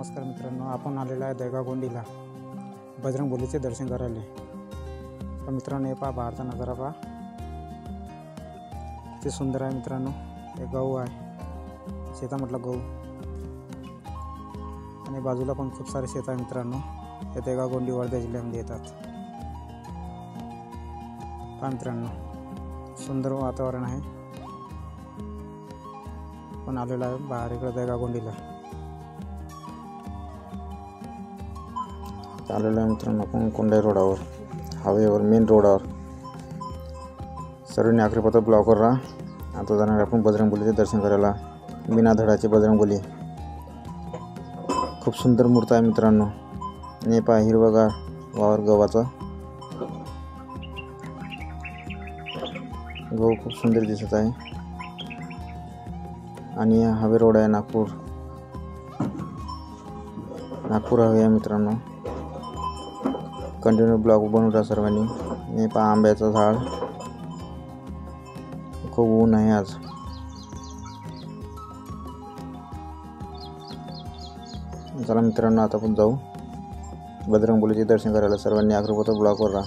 नमस्कार मित्रांनो, आपण आलेला आहे दर्गागोंडीला बजरंगबलीचे दर्शन करायला। तर मित्रांनो, हे पहा बाहेरचा नजारा पहा, किती सुंदर आहे मित्रांनो। हे गहू आहे, शेता म्हटलं गहू, आणि बाजूला पण खूप सारे शेत आहे मित्रांनो। हे दर्गागोंडी वर्धा जिल्ह्यामध्ये येतात। पहा मित्रांनो, सुंदर वातावरण आहे। पण आलेला आहे बाहेर इकडे दर्गागोंडीला। आलेला आहे मित्रांनो आपण कोंडाई रोडावर, हायवेवर, मेन रोडावर। सर्वांनी आखरीपत्र ब्लॉकवर राहा। आता जाणार आपण बजरंगबलीचे दर्शन करायला। बिना धडाचे बजरंगबली, खूप सुंदर मूर्ती आहे मित्रांनो। आणि पहा हिरवगार वावर गव्हाचा, गहू खूप सुंदर दिसत आहे। आणि हायवे रोड आहे, नागपूर हायवे आहे मित्रांनो। कंटिन्यू ब्लॉग बनवून राहा सर्वांनी। हे पहा आंब्याचं झाड, खूप ऊन आहे आज। चला मित्रांनो, आता आपण जाऊ बजरंगबलीचे दर्शन करायला। सर्वांनी आखरीपत्र ब्लॉगवर राहा।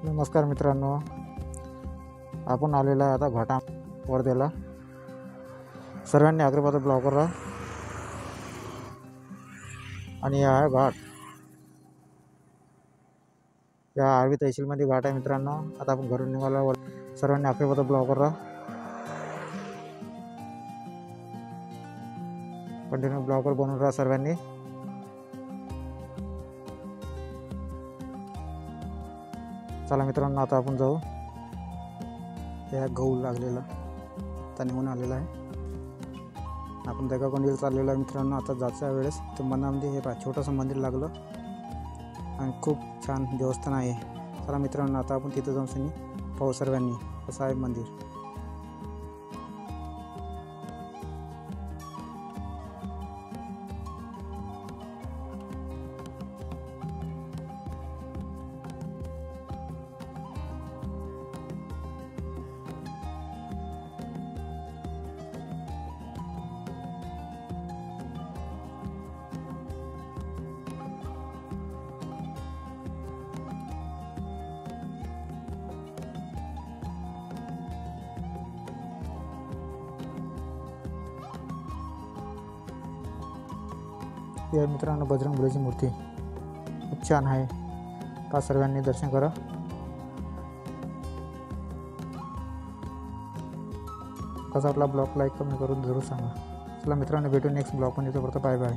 नमस्कार मित्रांनो, आपण आलेला आहे आता घाटा वर्ध्याला। सर्वांनी आखरीपत्र ब्लॉगवर राहा। आणि हा आहे घाट, या आर्वी तहसीलमध्ये घाट आहे मित्रांनो। आता आपण घरून निघालो। सर्वांनी आखरीपत्र ब्लॉगवर राहा। कंटिन्यू ब्लॉगवर बनवून राहा सर्वांनी। चला मित्रांनो, आता आपण जाऊ। या गहू लागलेला आता निघून आलेला आहे। आपण दर्गागोंडीला चाललेलो आहे मित्रांनो। आता जायच्या वेळेस तर मनामध्ये हे पहा छोटंसं मंदिर लागलं, आणि खूप छान देवस्थान आहे। चला मित्रांनो, आता आपण तिथं जाऊन पाहू सर्वांनी कसं आहे मंदिर। या मित्रांनो बजरंगबलीची मूर्ती खूप छान आहे। पहा सर्वांनी दर्शन करा। कसा आपला ब्लॉग लाईक कमेंट करून जरूर सांगा। चला मित्रांनो, भेटू नेक्स्ट ब्लॉग मध्ये। तोपर्यंत बाय बाय।